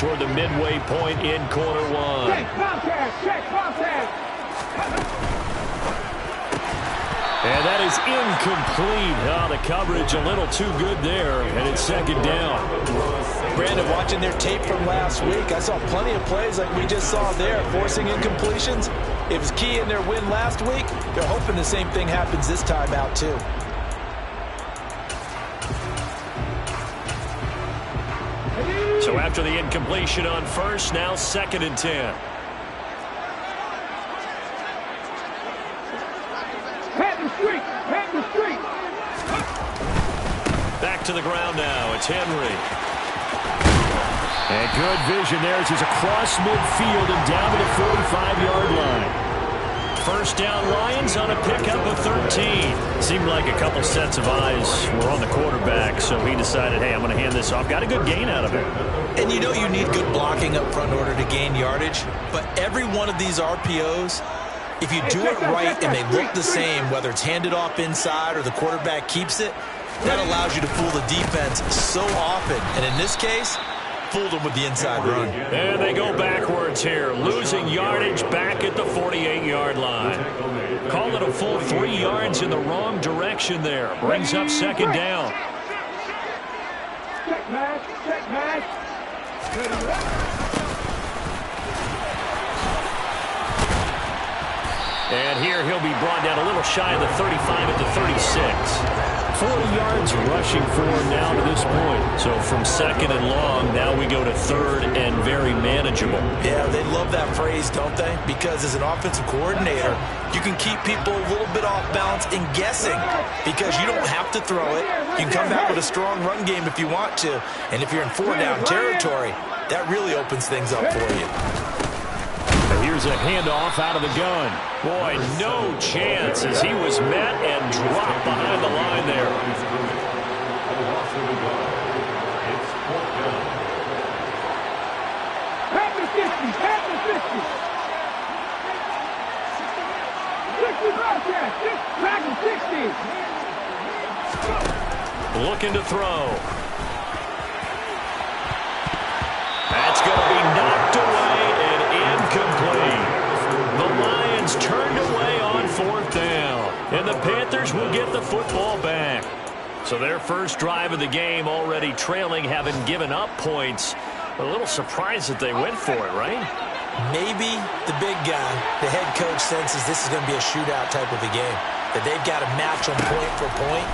toward the midway point in quarter one. Check contact, check contact. And that is incomplete. Oh, the coverage a little too good there, and it's second down. Brandon, watching their tape from last week, I saw plenty of plays like we just saw there, forcing incompletions. It was key in their win last week. They're hoping the same thing happens this time out, too. So after the incompletion on first, now 2nd and 10. Back to the ground now. It's Henry. And good vision there as he's across midfield and down to the 45-yard line. First down, Lions on a pickup of 13. Seemed like a couple sets of eyes were on the quarterback, so he decided, hey, I'm going to hand this off. Got a good gain out of it. And you know you need good blocking up front in order to gain yardage, but every one of these RPOs, if you do it right and they look the same, whether it's handed off inside or the quarterback keeps it, that allows you to fool the defense so often. And in this case, fooled them with the inside run. And they go backwards here, losing yardage back at the 48-yard line. Call it a full 3 yards in the wrong direction there. Brings up second down. Check match, check match. And here he'll be brought down a little shy of the 35 at the 36. 40 yards rushing for him now to this point. So from 2nd and long, now we go to 3rd and very manageable. Yeah, they love that phrase, don't they? Because as an offensive coordinator, you can keep people a little bit off balance and guessing because you don't have to throw it. You can come back with a strong run game if you want to. And if you're in 4-down territory, that really opens things up for you. Here's a handoff out of the gun. Boy, no chance as he was met and dropped behind the line there. Back to 50, back to 50. 60 broadcast, back to 60. Looking to throw. That's going to be knocked away and incomplete. The Lions turned away on 4th down, and the Panthers will get the football back. So their first drive of the game already trailing, having given up points. A little surprised that they went for it, right? Maybe the big guy, the head coach, senses this is going to be a shootout type of a game, that they've got to match them point for point,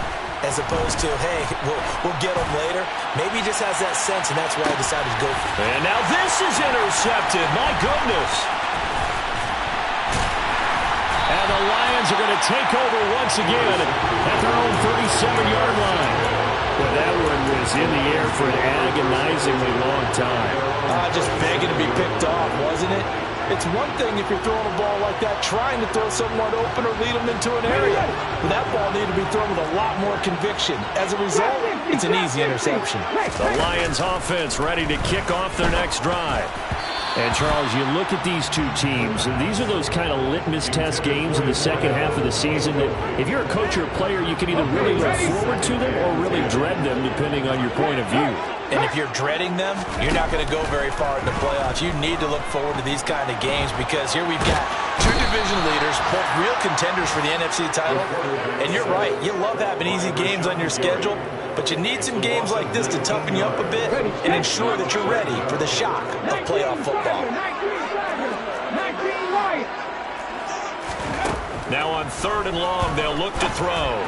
as opposed to, hey, we'll get them later. Maybe he just has that sense, and that's why he decided to go for it. And now this is intercepted. My goodness. And the Lions are going to take over once again at their own 37-yard line. Well, that one was in the air for an agonizingly long time. Just begging to be picked off, wasn't it? It's one thing if you're throwing a ball like that, trying to throw someone open or lead them into an area. But that ball needed to be thrown with a lot more conviction. As a result, it's an easy interception. The Lions offense ready to kick off their next drive. And, Charles, you look at these two teams, and these are those kind of litmus test games in the second half of the season that if you're a coach or a player, you can either really look forward to them or really dread them, depending on your point of view. And if you're dreading them, you're not going to go very far in the playoffs. You need to look forward to these kind of games because here we've got two division leaders, both real contenders for the NFC title. And you're right, you love having easy games on your schedule, but you need some games like this to toughen you up a bit and ensure that you're ready for the shock of playoff football. Now on 3rd and long, they'll look to throw.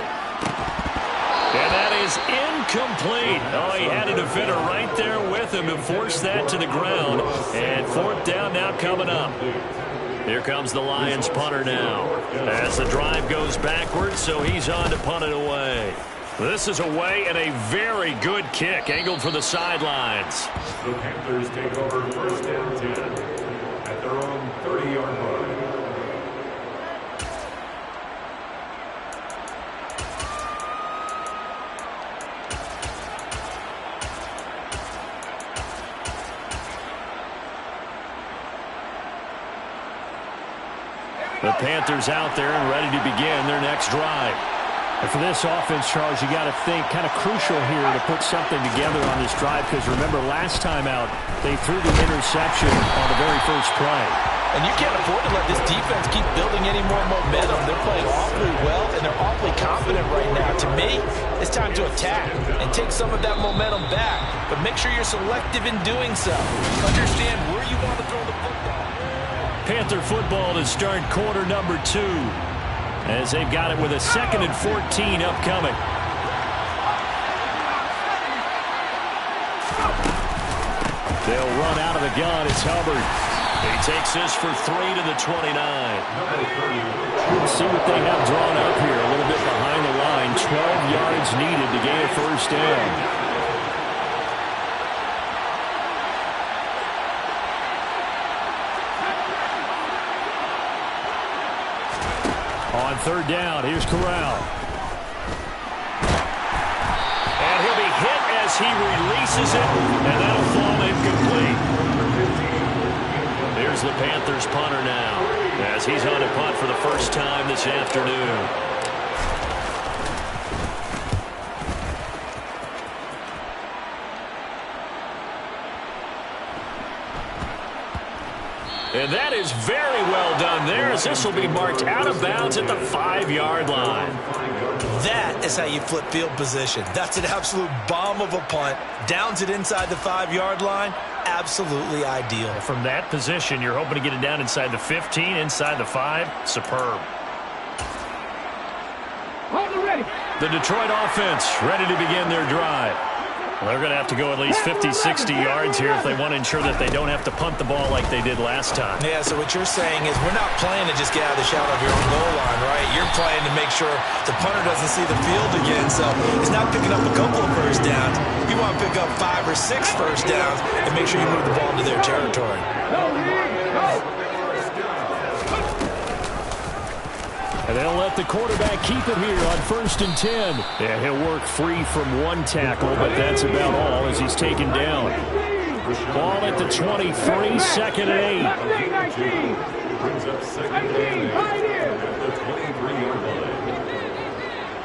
And that is incomplete. Oh, he had a defender right there with him to force that to the ground. And 4th down now coming up. Here comes the Lions punter now. As the drive goes backwards, so he's on to punt it away. This is away and a very good kick angled for the sidelines. The Panthers take over 1st and 10 at their own 30-yard line. The Panthers out there and ready to begin their next drive. And for this offense, Charles, you got to think kind of crucial here to put something together on this drive, because remember last time out they threw the interception on the very first play. And you can't afford to let this defense keep building any more momentum. They're playing awfully well, and they're awfully confident right now. To me, it's time to attack and take some of that momentum back. But make sure you're selective in doing so. Understand where you want to throw the football. Panther football to start quarter number 2, as they've got it with a 2nd and 14 upcoming. They'll run out of the gun. It's Hubbard. He takes this for 3 to the 29. See what they have drawn up here. A little bit behind the line. 12 yards needed to gain a first down. On 3rd down, here's Corral. And he'll be hit as he releases it, and that'll fall incomplete. Here's the Panthers punter now, as he's on a punt for the first time this afternoon. And that is very well done there, as this will be marked out of bounds at the 5-yard line. That is how you flip field position. That's an absolute bomb of a punt. Downs it inside the 5-yard line. Absolutely ideal. From that position, you're hoping to get it down inside the 15, inside the 5. Superb. Hold it ready. The Detroit offense ready to begin their drive. Well, they're going to have to go at least 50, 60 yards here if they want to ensure that they don't have to punt the ball like they did last time. Yeah, so what you're saying is we're not playing to just get out of the shadow of your own goal line, right? You're playing to make sure the punter doesn't see the field again, so it's not picking up a couple of first downs. You want to pick up 5 or 6 first downs and make sure you move the ball into their territory. And they'll let the quarterback keep it here on 1st and 10. And he'll work free from one tackle, but that's about all as he's taken down. Ball at the 23, 2nd and 8. 19. Brings up 2nd and 8 at the 23-yard line.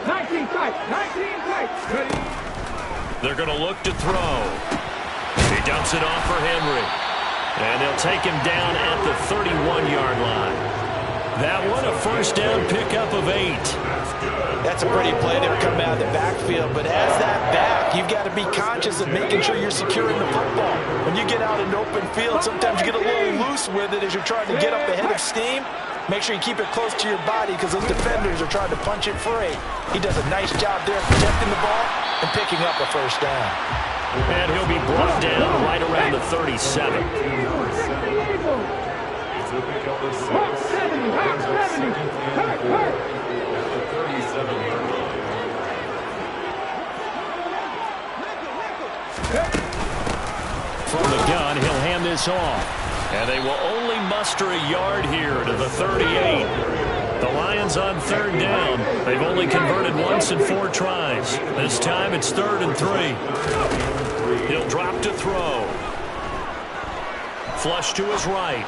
19 tight. 19 tight. Ready. They're going to look to throw. He dumps it off for Henry. And they'll take him down at the 31-yard line. That one, a first down pickup of 8. That's a pretty play. They were coming out of the backfield, but as that back, you've got to be conscious of making sure you're securing the football. When you get out in open field, sometimes you get a little loose with it as you're trying to get up ahead of steam. Make sure you keep it close to your body because those defenders are trying to punch it free. He does a nice job there protecting the ball and picking up a first down. And he'll be brought down right around the 37. It's a pick up of 6. Hot 70. Hot 70. Hurt, hurt. At the 37-yard line. From the gun, he'll hand this off. And they will only muster a yard here to the 38. The Lions on 3rd down. They've only converted once in 4 tries. This time it's 3rd and 3. He'll drop to throw. Flush to his right.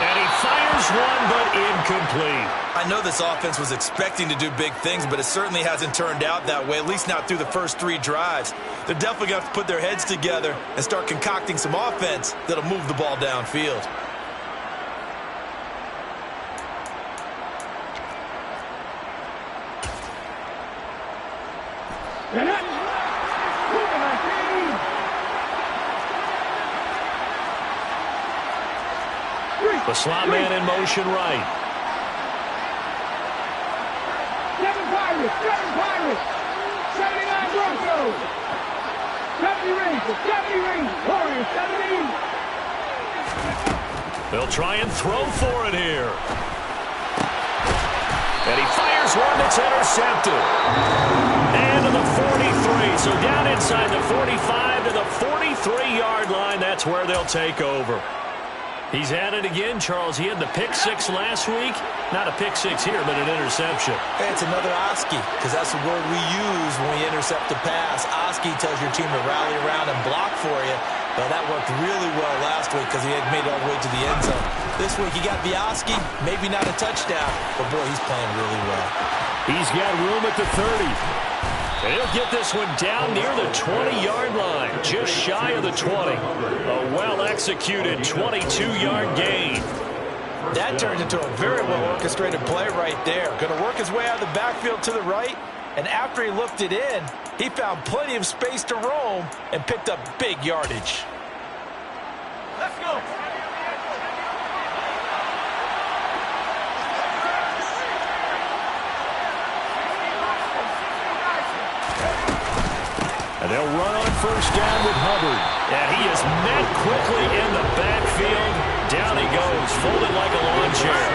And he fires one, but incomplete. I know this offense was expecting to do big things, but it certainly hasn't turned out that way, at least not through the first 3 drives. They're definitely going to have to put their heads together and start concocting some offense that'll move the ball downfield. The slot man in motion right. 7 Pirates. 79 Broncos. 70 Rangers. 70 Rangers. Warriors. 70. They'll try and throw for it here. And he fires one that's intercepted. And to the 43. So down inside the 45 to the 43-yard line. That's where they'll take over. He's at it again, Charles. He had the pick-6 last week. Not a pick-6 here, but an interception. Hey, it's another Oski, because that's the word we use when we intercept a pass. Oski tells your team to rally around and block for you. Well, that worked really well last week because he had made it all the way to the end zone. This week, he got Bioski, maybe not a touchdown, but boy, he's playing really well. He's got room at the 30. And he'll get this one down near the 20-yard line, just shy of the 20. A well-executed 22-yard gain. That turned into a very well-orchestrated play right there. Going to work his way out of the backfield to the right, and after he looked it in, he found plenty of space to roam and picked up big yardage. Let's go. And they'll run on first down with Hubbard. And he is met quickly in the backfield. Down he goes, folded like a lawn chair.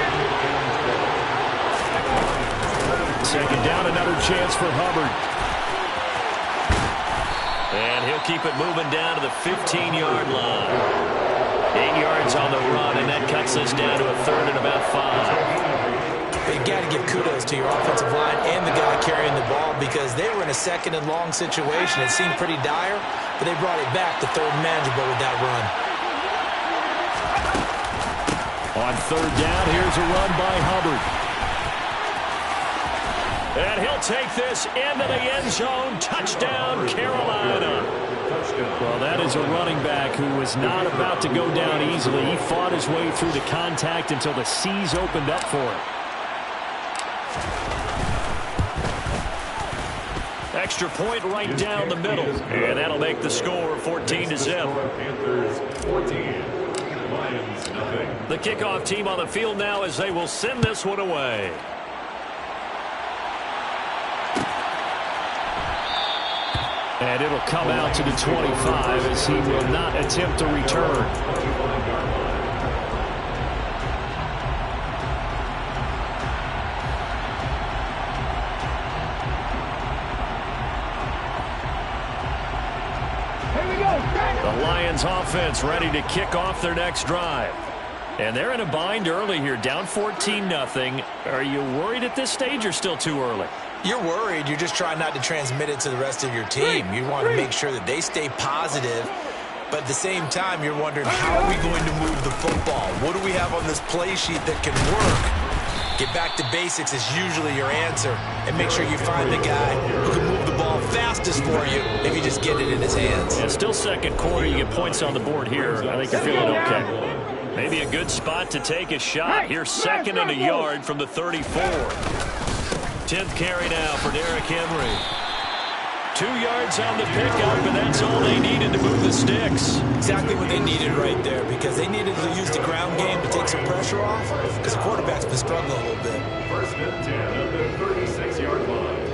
Second down, another chance for Hubbard. And he'll keep it moving down to the 15-yard line. 8 yards on the run, and that cuts us down to a third and about 5. You got to give kudos to your offensive line and the guy carrying the ball because they were in a second and long situation. It seemed pretty dire, but they brought it back to third and manageable with that run. On third down, here's a run by Hubbard. And he'll take this into the end zone. Touchdown, Carolina. Well, that is a running back who was not about to go down easily. He fought his way through the contact until the seas opened up for him. Extra point right down the middle. And that'll make the score 14-0. Panthers 14. Lions nothing. The kickoff team on the field now as they will send this one away. And it'll come out to the 25 as he will not attempt to return. The Lions offense ready to kick off their next drive. And they're in a bind early here, down 14-0. Are you worried at this stage or still too early? You're worried. You're just trying not to transmit it to the rest of your team. You want to make sure that they stay positive. But at the same time, you're wondering, how are we going to move the football? What do we have on this play sheet that can work? Get back to basics is usually your answer. And make sure you find the guy who can move the ball fastest for you if you just get it in his hands. Yeah, still second quarter. You get points on the board here. I think you're feeling okay. Maybe a good spot to take a shot. Here's second and a yard from the 34. 10th carry now for Derrick Henry. 2 yards on the pickup, and that's all they needed to move the sticks. Exactly what they needed right there, because they needed to use the ground game to take some pressure off, because the quarterback's been struggling a little bit. First and 10 at the 36-yard line.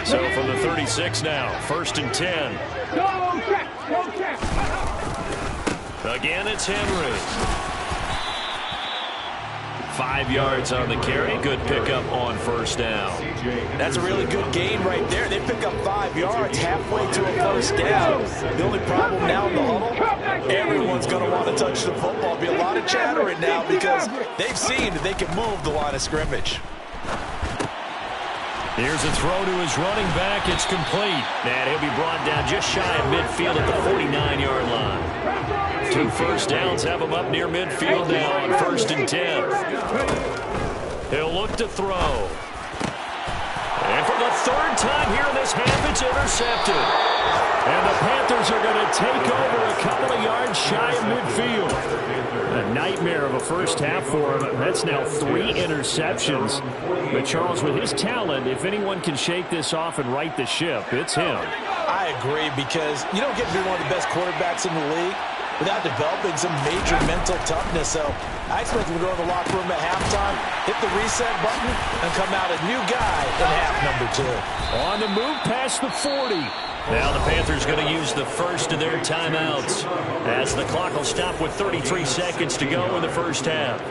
So from the 36 now, first and 10. Go check. Again, it's Henry. 5 yards on the carry. Good pickup on first down. That's a really good gain right there. They pick up 5 yards halfway to a first down. The only problem now in the huddle, everyone's going to want to touch the football. Be a lot of chattering now because they've seen that they can move the line of scrimmage. Here's a throw to his running back. It's complete. And he'll be brought down just shy of midfield at the 49-yard line. 2 first downs have him up near midfield now on first and 10. He'll look to throw. And for the third time here in this half, it's intercepted. And the Panthers are going to take over a couple of yards shy of midfield. A nightmare of a first half for him. That's now 3 interceptions. But Charles, with his talent, if anyone can shake this off and right the ship, it's him. I agree, because you don't get to be one of the best quarterbacks in the league without developing some major mental toughness. So I expect him to go to the locker room at halftime, hit the reset button, and come out a new guy in half number 2. On the move past the 40. Now the Panthers going to use the first of their timeouts as the clock will stop with 33 seconds to go in the first half.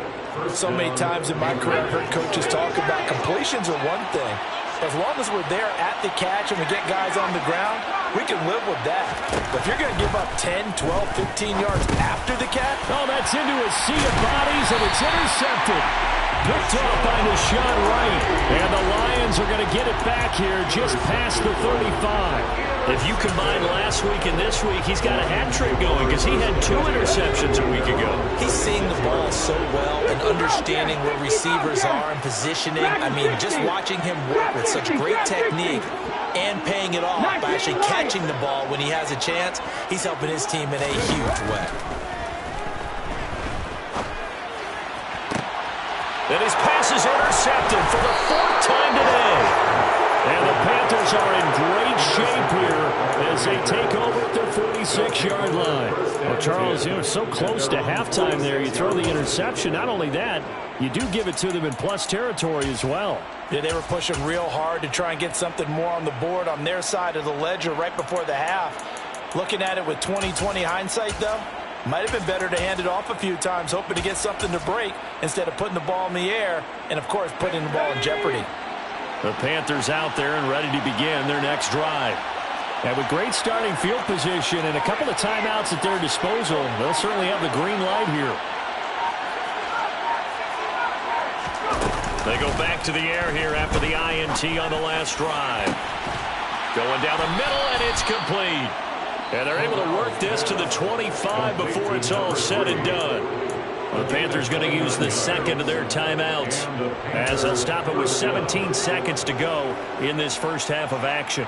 So many times in my career, I've heard coaches talk about completions are one thing, As long as we're there at the catch and we get guys on the ground, we can live with that. But if you're going to give up 10, 12, 15 yards after the catch... Oh, that's into a sea of bodies, and it's intercepted. Picked off by Deshaun Wright. And the Lions are going to get it back here just past the 35. If you combine last week and this week, he's got a hat trick going because he had 2 interceptions a week ago. He's seeing the ball so well and understanding where receivers are and positioning. I mean, just watching him work with such great technique and paying it off by actually catching the ball when he has a chance, he's helping his team in a huge way. And his pass is intercepted for the 4th time today. And the Panthers are in great shape here as they take over at their 46-yard line. Well, Charles, you know, it's so close to halftime there. You throw the interception. Not only that, you do give it to them in plus territory as well. Yeah, they were pushing real hard to try and get something more on the board on their side of the ledger right before the half. Looking at it with 20/20 hindsight, though, might have been better to hand it off a few times, hoping to get something to break instead of putting the ball in the air and, of course, putting the ball in jeopardy. The Panthers out there and ready to begin their next drive. And with great starting field position and a couple of timeouts at their disposal, they'll certainly have the green light here. They go back to the air here after the INT on the last drive. Going down the middle, and it's complete. And they're able to work this to the 25 before it's all said and done. The Panthers going to use the second of their timeouts as they'll stop it with 17 seconds to go in this first half of action.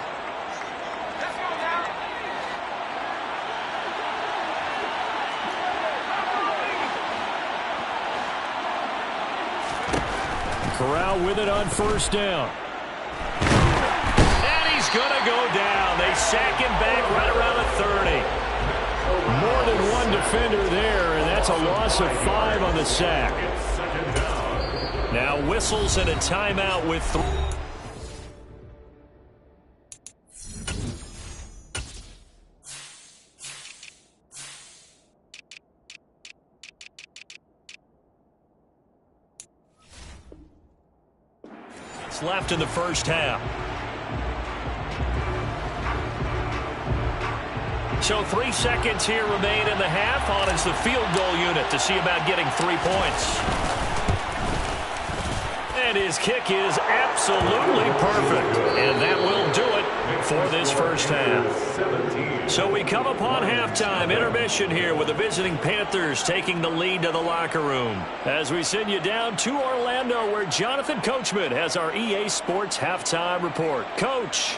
Corral with it on first down. And he's going to go down. They sack him back right around the 30. More than one defender there, and that's a loss of 5 on the sack. Now whistles and a timeout with 3. It's left in the first half. So 3 seconds here remain in the half. On is the field goal unit to see about getting 3 points. And his kick is absolutely perfect. And that will do it for this first half. So we come upon halftime intermission here with the visiting Panthers taking the lead to the locker room. As we send you down to Orlando where Jonathan Coachman has our EA Sports halftime report. Coach.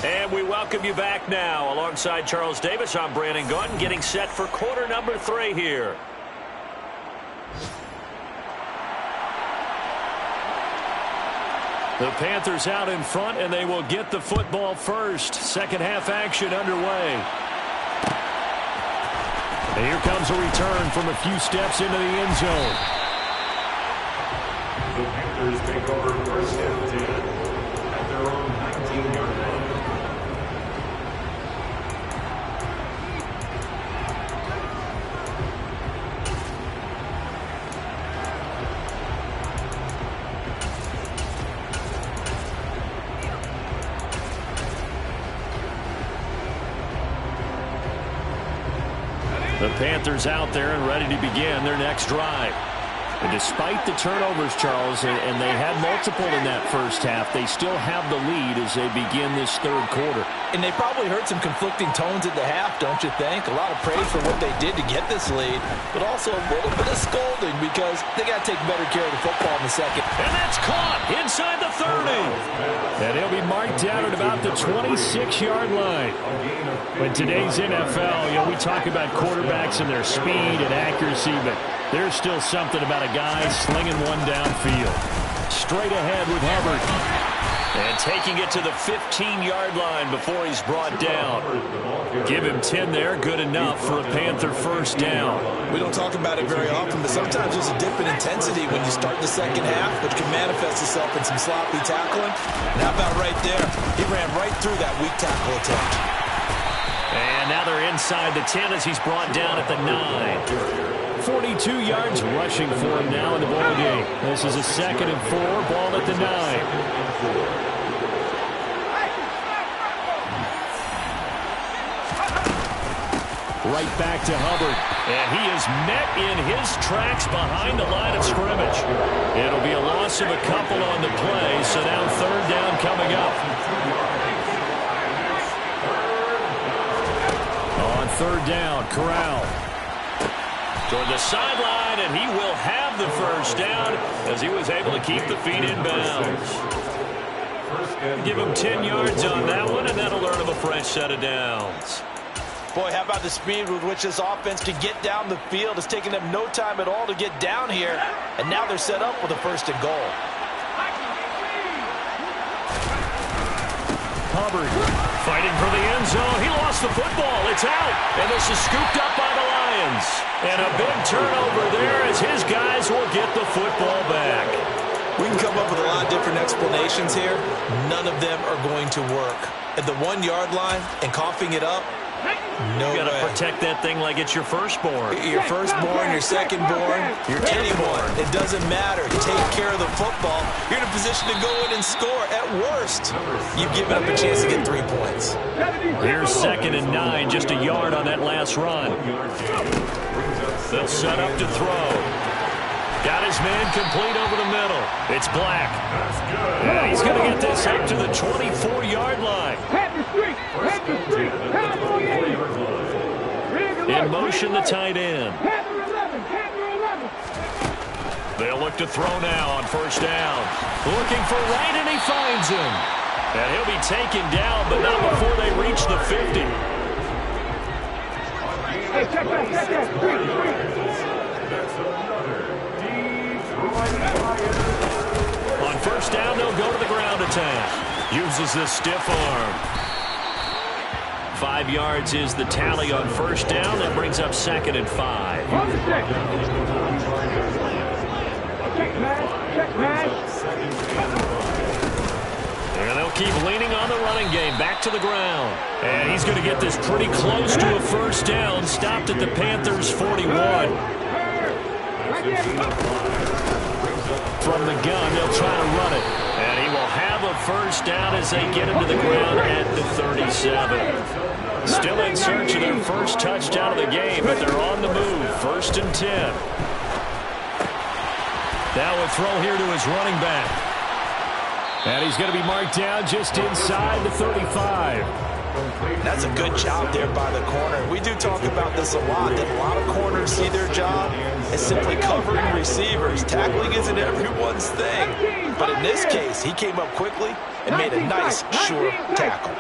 And we welcome you back now. Alongside Charles Davis, I'm Brandon Gaudin, getting set for quarter number 3 here. The Panthers out in front, and they will get the football first. Second half action underway. And here comes a return from a few steps into the end zone. The Panthers take over first and 10 at their own 19-yard line. The Panthers out there and ready to begin their next drive. And despite the turnovers, Charles, and they had multiple in that first half, they still have the lead as they begin this third quarter. And they probably heard some conflicting tones at the half, don't you think? A lot of praise for what they did to get this lead, but also a little bit of scolding because they got to take better care of the football in the second. And that's caught inside the 30. And he'll be marked down at about the 26-yard line. But today's NFL, we talk about quarterbacks and their speed and accuracy, but there's still something about a guy slinging one downfield. Straight ahead with Hubbard. And taking it to the 15-yard line before he's brought down. Give him 10 there, good enough for a Panther first down. We don't talk about it very often, but sometimes there's a dip in intensity when you start the second half, which can manifest itself in some sloppy tackling. And how about right there? He ran right through that weak tackle attempt. And now they're inside the 10 as he's brought down at the 9. 42 yards rushing for him now in the ball game. This is a 2nd and 4, ball at the 9. Right back to Hubbard. And he is met in his tracks behind the line of scrimmage. It'll be a loss of a couple on the play, so now 3rd down coming up. On 3rd down, Corral. Toward the sideline, and he will have the first down as he was able to keep the feet in bounds. Give him 10 yards on that one, and that'll earn him a fresh set of downs. Boy, how about the speed with which this offense can get down the field? It's taken them no time at all to get down here, and now they're set up with a 1st and goal. Hubbard fighting for the end zone. He lost the football. It's out, and this is scooped up by the Lions. And a big turnover there as his guys will get the football back. We can come up with a lot of different explanations here. None of them are going to work. At the 1-yard line and coughing it up, no way. You got to protect that thing like it's your firstborn. Your firstborn, your secondborn, your anyone. It doesn't matter. Take care of the football. You're in a position to go in and score. At worst, you've given up a chance to get 3 points. Here's 2nd and 9, just a yard on that last run. They'll set up to throw. Got his man complete over the middle. It's Black. And he's going to get this up to the 24-yard line. In motion, the tight end. They'll look to throw now on 1st down. Looking for Wright, and he finds him. And he'll be taken down, but not before they reach the 50. Hey, check that. On 1st down, they'll go to the ground attack. Uses the stiff arm. 5 yards is the tally on 1st down. That brings up 2nd and 5. And they'll keep leaning on the running game. Back to the ground. And he's going to get this pretty close to a 1st down. Stopped at the Panthers' 41. From the gun, they'll try to run it. And he will have a 1st down as they get into the ground at the 37. Still in search of their first touchdown of the game, but they're on the move. 1st and 10. Now a throw here to his running back. And he's going to be marked down just inside the 35. That's a good job there by the corner. We do talk about this a lot, that a lot of corners see their job as simply covering receivers. Tackling isn't everyone's thing. But in this case, he came up quickly and made a nice, sure tackle.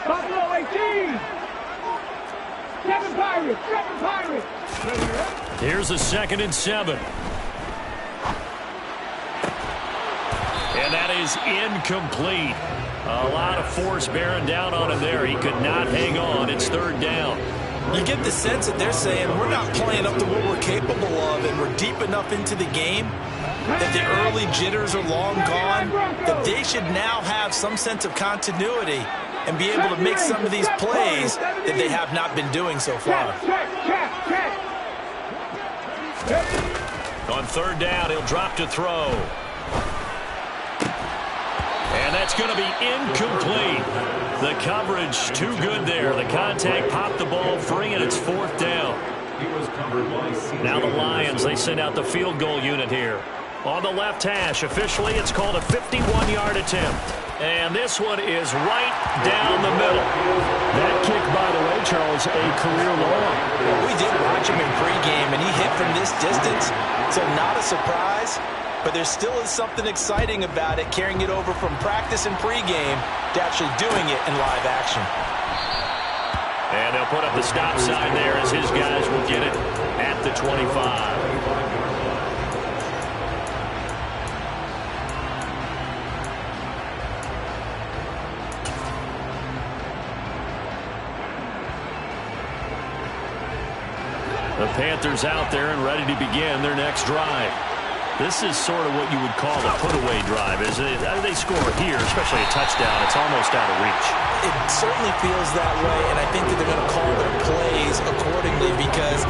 Buffalo 18. 7 Pirates. Here's a 2nd and 7. And that is incomplete. A lot of force bearing down on him there. He could not hang on. It's 3rd down. You get the sense that they're saying we're not playing up to what we're capable of, and we're deep enough into the game that the early jitters are long gone, that they should now have some sense of continuity and be able to make some of these plays that they have not been doing so far. On 3rd down, he'll drop to throw. And that's going to be incomplete. The coverage too good there. The contact popped the ball free, and it's 4th down. Now the Lions, they send out the field goal unit here. On the left hash, officially it's called a 51-yard attempt. And this one is right down the middle. That kick, by the way, Charles, a career long. We did watch him in pregame, and he hit from this distance, so not a surprise. But there still is something exciting about it, carrying it over from practice and pregame to actually doing it in live action. And they'll put up the stop sign there as his guys will get it at the 25. The Panthers out there and ready to begin their next drive. This is sort of what you would call a put-away drive, isn't it? They score here, especially a touchdown. It's almost out of reach. It certainly feels that way, and I think that they're going to call their plays accordingly because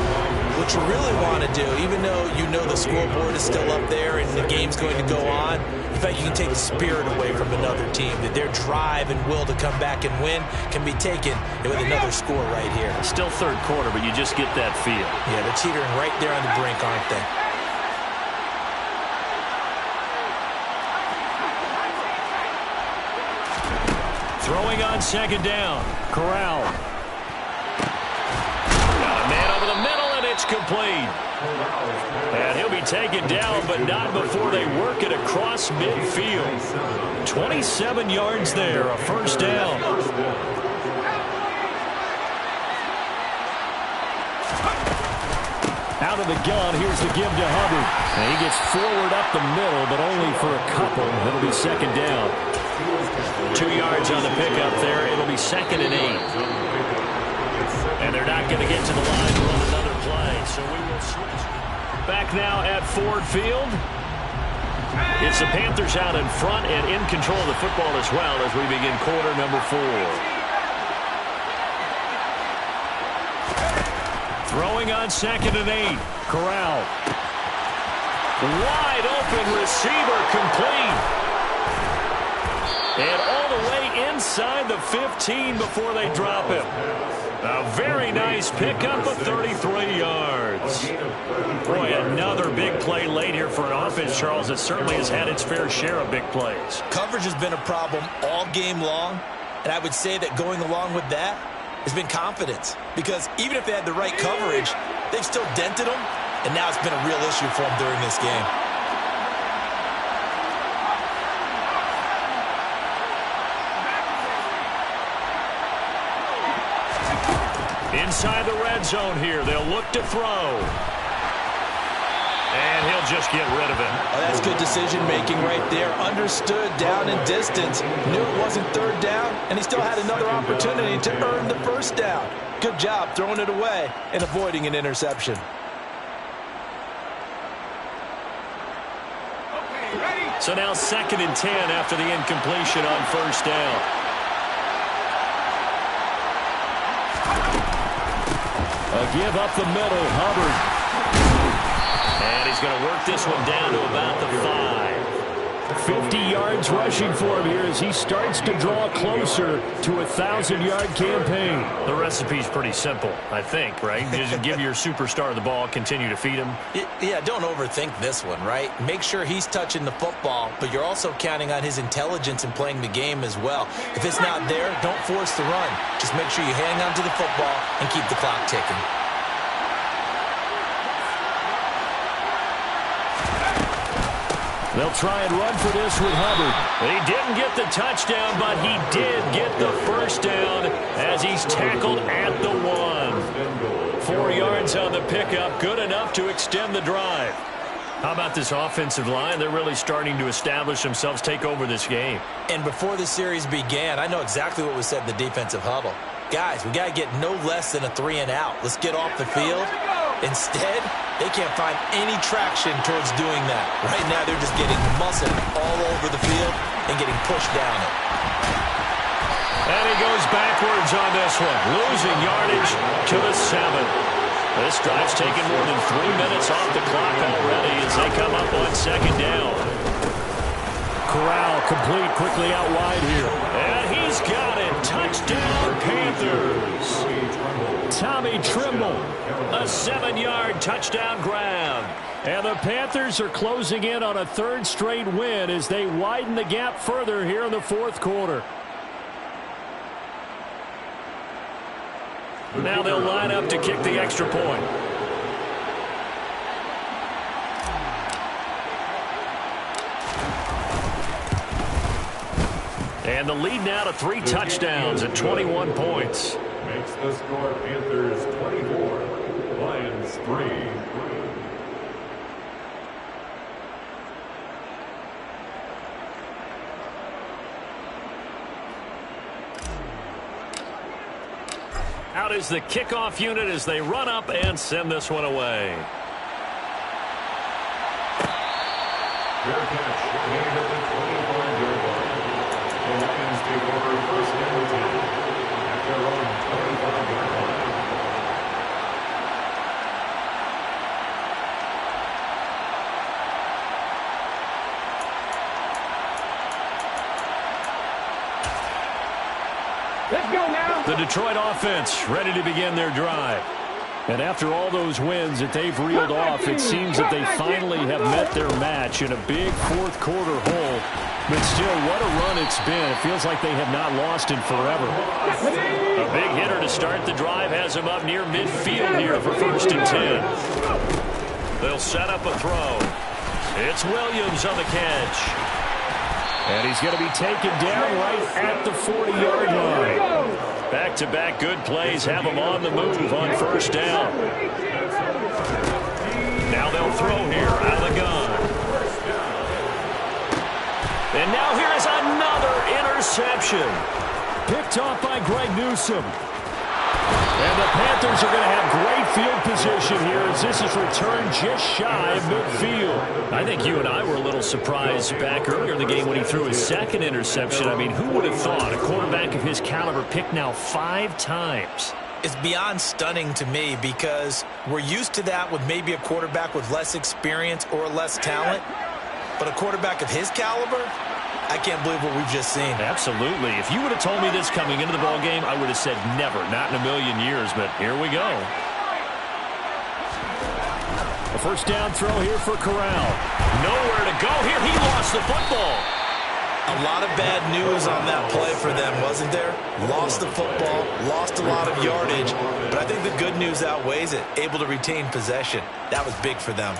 what you really want to do, even though you know the scoreboard is still up there and the game's going to go on, in fact, you can take the spirit away from another team, that their drive and will to come back and win can be taken with another score right here. Still third quarter, but you just get that feel. Yeah, they're teetering right there on the brink, aren't they? Throwing on second down. Corral. Got a man over the middle, and it's complete. And he'll be taken down, but not before they work it across midfield. 27 yards there, a first down. Out of the gun, here's the give to Hubbard. And he gets forward up the middle, but only for a couple. It'll be second down. 2 yards on the pickup there. It'll be 2nd and 8. And they're not going to get to the line to run another play, so we will switch. Back now at Ford Field. It's the Panthers out in front and in control of the football as well as we begin quarter number 4. Throwing on 2nd and 8. Corral. Wide open receiver, complete. And all the way inside the 15 before they drop him. A very nice pickup of 33 yards. Boy, another big play late here for an offense, Charles, that certainly has had its fair share of big plays. Coverage has been a problem all game long, and I would say that going along with that has been confidence. Because even if they had the right coverage, they've still dented them, and now it's been a real issue for them during this game. Inside the red zone here, they'll look to throw. And he'll just get rid of it. Oh, that's good decision-making right there. Understood down and distance. Knew it wasn't third down, and he still had another opportunity to earn the first down. Good job throwing it away and avoiding an interception. So now 2nd and 10 after the incompletion on first down. A give up the middle, Hubbard. And he's going to work this one down to about the 5. 50 yards rushing for him here as he starts to draw closer to a 1,000-yard campaign. The recipe's pretty simple, I think, right? Just give your superstar the ball, continue to feed him. Yeah, don't overthink this one, right? Make sure he's touching the football, but you're also counting on his intelligence in playing the game as well. If it's not there, don't force the run. Just make sure you hang on to the football and keep the clock ticking. They'll try and run for this with Hubbard. He didn't get the touchdown, but he did get the first down as he's tackled at the 1. 4 yards on the pickup, good enough to extend the drive. How about this offensive line? They're really starting to establish themselves, take over this game. And before the series began, I know exactly what was said in the defensive huddle. Guys, we got to get no less than a 3 and out. Let's get off the field. Instead, they can't find any traction towards doing that. Right now, they're just getting muscled all over the field and getting pushed down it. And he goes backwards on this one, losing yardage to the 7. This drive's taken more than 3 minutes off the clock already as they come up on second down. Corral complete quickly out wide here. And he's got it. Touchdown, Panthers. Tommy Trimble, a 7-yard touchdown grab. And the Panthers are closing in on a 3rd straight win as they widen the gap further here in the 4th quarter. Now they'll line up to kick the extra point. And the lead now to 3 touchdowns at 21 points. Makes the score Panthers 24, Lions 3. out is the kickoff unit as they run up and send this one away. Fair catch, gained at the 25-yard line. The Lions take over first and 10 at their own 25-yard line. Let's go now. The Detroit offense ready to begin their drive. And after all those wins that they've reeled off, it seems that they finally have met their match in a big fourth quarter hole. But still, what a run it's been. It feels like they have not lost in forever. A big hitter to start the drive has him up near midfield here for first and 10. They'll set up a throw. It's Williams on the catch. And he's going to be taken down right at the 40-yard line. Back-to-back good plays have him on the move on first down. Now they'll throw here out of the gun. And now here is another interception. Picked off by Greg Newsome. And the Panthers are going to have great field position here as this is returned just shy of midfield. I think you and I were a little surprised back earlier in the game when he threw his second interception. I mean, who would have thought a quarterback of his caliber picked now 5 times? It's beyond stunning to me because we're used to that with maybe a quarterback with less experience or less talent. But a quarterback of his caliber, I can't believe what we've just seen. Absolutely. If you would have told me this coming into the ballgame, I would have said never, not in a million years, but here we go. A first down throw here for Corral. Nowhere to go here. He lost the football. A lot of bad news on that play for them, wasn't there? Lost the football, lost a lot of yardage, but I think the good news outweighs it. Able to retain possession. That was big for them.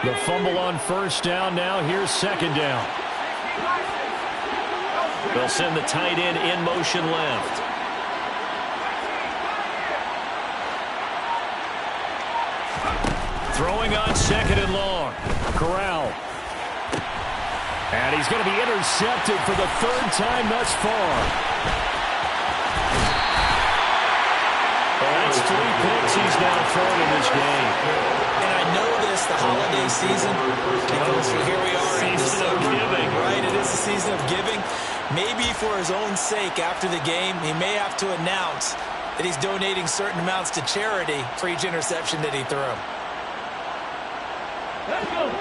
The fumble on first down now. Here's second down. They'll send the tight end in motion left. Throwing on second and long. Corral. And he's going to be intercepted for the 3rd time thus far. That's 3 picks he's now thrown in this game. And I know this, the holiday season, because here we are in Season of giving. Right, it is the season of giving. Maybe for his own sake after the game, he may have to announce that he's donating certain amounts to charity for each interception that he threw.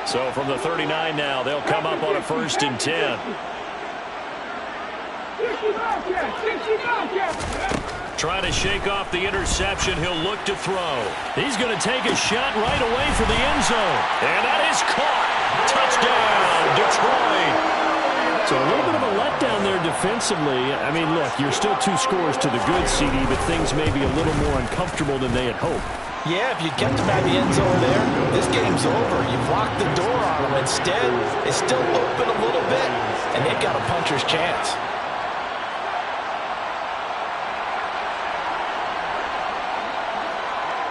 So from the 39 now, they'll come up on a first and 10. Trying to shake off the interception. He'll look to throw. He's going to take a shot right away for the end zone. And that is caught. Touchdown, Detroit. So a little bit of a letdown there defensively. I mean, look, you're still 2 scores to the good, CD, but things may be a little more uncomfortable than they had hoped. Yeah, if you kept him at the end zone there, this game's over. You've locked the door on him. Instead, it's still open a little bit, and they've got a puncher's chance.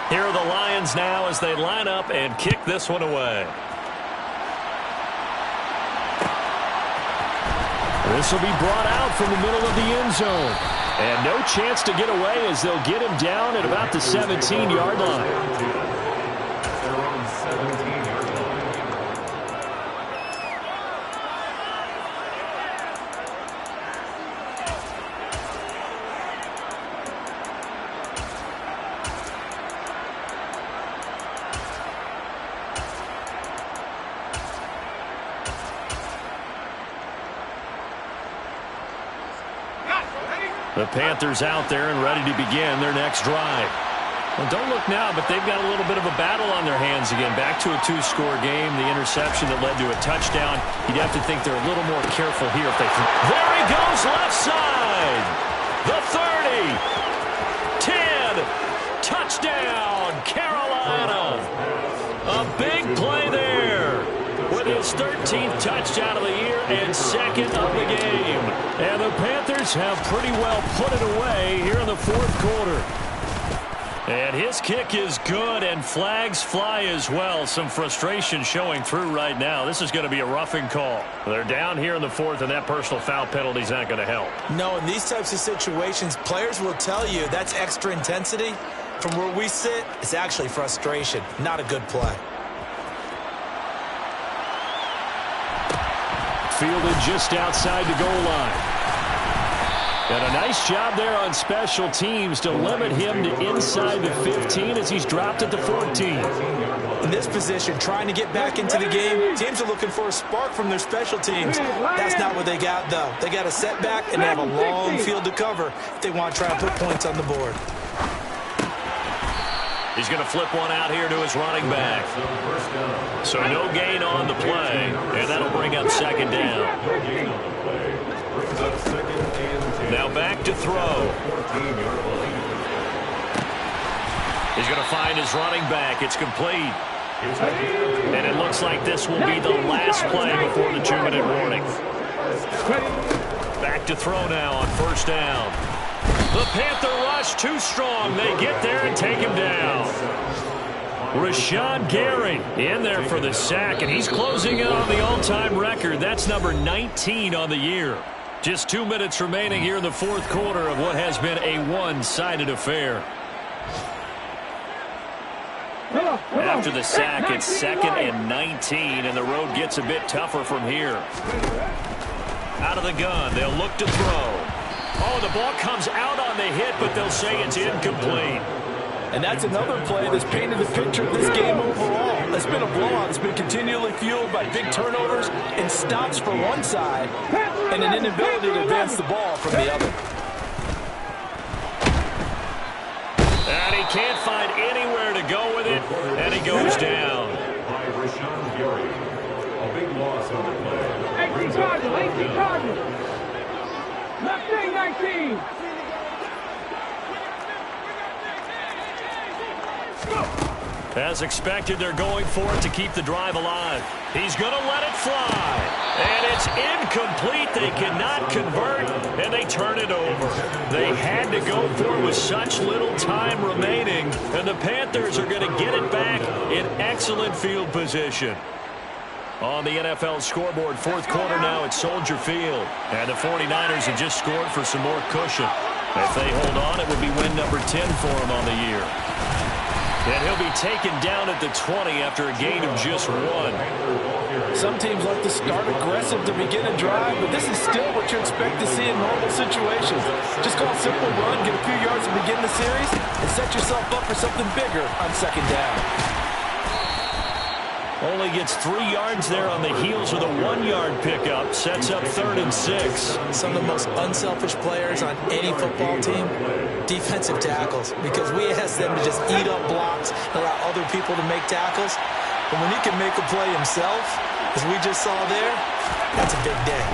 Here are the Lions now as they line up and kick this one away. This will be brought out from the middle of the end zone. And no chance to get away as they'll get him down at about the 17-yard line. The Panthers out there and ready to begin their next drive. Well, don't look now, but they've got a little bit of a battle on their hands again. Back to a 2-score game. The interception that led to a touchdown. You'd have to think they're a little more careful here if they can. There he goes, left side. The 30. 10. Touchdown, Carolina. A big play there with his 13th touchdown of the year and 2nd of the game. And the Panthers have pretty well put it away here in the 4th quarter. And his kick is good, and flags fly as well. Some frustration showing through right now. This is going to be a roughing call. They're down here in the fourth, and that personal foul penalty is not going to help. No, in these types of situations, players will tell you that's extra intensity. From where we sit, it's actually frustration. Not a good play. Fielded just outside the goal line. And a nice job there on special teams to limit him to inside the 15 as he's dropped at the 14. In this position, trying to get back into the game, teams are looking for a spark from their special teams. That's not what they got, though. They got a setback, and they have a long field to cover if they want to try and put points on the board. He's going to flip one out here to his running back. So no gain on the play, and that'll bring up second down. Now back to throw. He's going to find his running back. It's complete. And it looks like this will be the last play before the 2-minute warning. Back to throw now on first down. The Panther rush too strong. They get there and take him down. Rashawn Gary in there for the sack, and he's closing in on the all-time record. That's number 19 on the year. Just 2 minutes remaining here in the fourth quarter of what has been a one-sided affair. After the sack, it's 2nd and 19, and the road gets a bit tougher from here. Out of the gun, they'll look to throw. Oh, the ball comes out on the hit, but they'll say it's incomplete. And that's another play that's painted the picture of this game overall. It's been a blowout. It's been continually fueled by big turnovers and stops for one side and an inability to advance the ball from the other. And he can't find anywhere to go with it, and he goes down. By Rashawn Gary. A big loss on the play. 18 charges. Left wing 19. As expected, they're going for it to keep the drive alive. He's going to let it fly. And it's incomplete. They cannot convert, and they turn it over. They had to go for it with such little time remaining, and the Panthers are going to get it back in excellent field position. On the NFL scoreboard, fourth quarter now at Soldier Field. And the 49ers have just scored for some more cushion. If they hold on, it would be win number 10 for them on the year. And he'll be taken down at the 20 after a gain of just 1. Some teams like to start aggressive to begin a drive, but this is still what you expect to see in normal situations. Just call a simple run, get a few yards to begin the series, and set yourself up for something bigger on second down. Only gets 3 yards there on the heels of the 1-yard pickup. Sets up 3rd and 6. Some of the most unselfish players on any football team, defensive tackles, because we ask them to just eat up blocks and allow other people to make tackles. But when he can make a play himself, as we just saw there, that's a big day.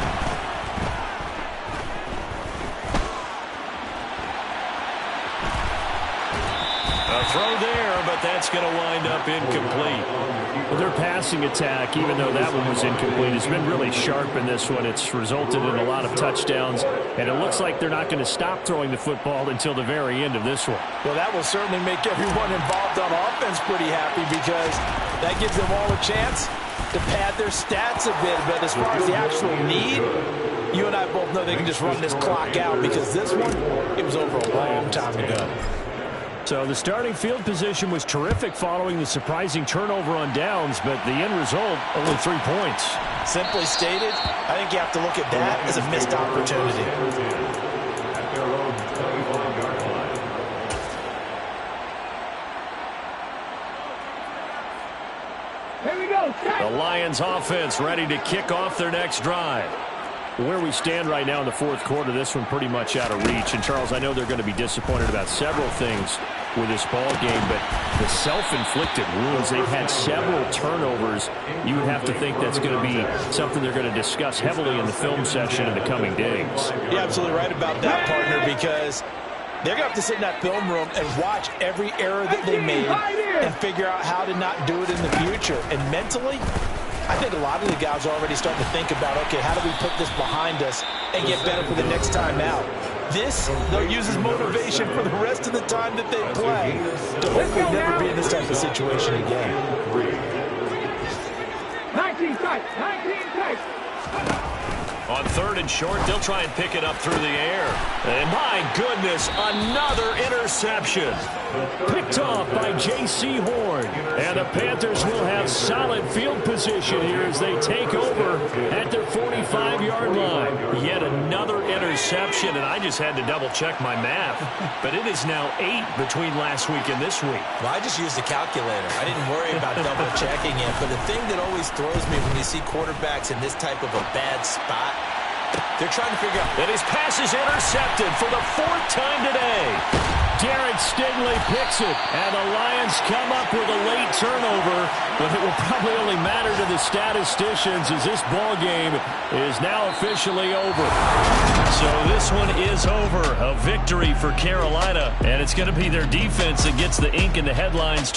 A throw there, but that's going to wind up incomplete. Well, their passing attack, even though that one was incomplete, has been really sharp in this one. It's resulted in a lot of touchdowns, and it looks like they're not going to stop throwing the football until the very end of this one. Well, that will certainly make everyone involved on offense pretty happy, because that gives them all a chance to pad their stats a bit. But as far as the actual need, you and I both know they can just run this clock out, because this one, it was over a long time ago. So the starting field position was terrific following the surprising turnover on downs, but the end result, only 3 points. Simply stated, I think you have to look at that as a missed opportunity. At their own 25-yard line. Here we go. The Lions offense ready to kick off their next drive. Where we stand right now in the fourth quarter, this one pretty much out of reach. And, Charles, I know they're going to be disappointed about several things with this ball game, but the self-inflicted wounds, they've had several turnovers. You would have to think that's going to be something they're going to discuss heavily in the film session in the coming days. You're absolutely right about that, partner, because they're going to have to sit in that film room and watch every error that they made and figure out how to not do it in the future. And mentally, I think a lot of the guys are already starting to think about, okay, how do we put this behind us and get better for the next time out? This, they'll use as motivation for the rest of the time that they play to hopefully never be in this type of situation again. 19 tight, 19 tight. On 3rd and short, they'll try and pick it up through the air. And my goodness, another interception. Picked off by J.C. Horn. And the Panthers will have solid field position here as they take over at their 45-yard line. Yet another interception, and I just had to double-check my math. But it is now 8 between last week and this week. Well, I just used the calculator. I didn't worry about double-checking it. But the thing that always throws me when you see quarterbacks in this type of a bad spot, they're trying to figure out. And his pass is intercepted for the 4th time today. Garrett Stingley picks it, and the Lions come up with a late turnover, but it will probably only matter to the statisticians as this ball game is now officially over. So this one is over. A victory for Carolina, and it's going to be their defense that gets the ink in the headlines.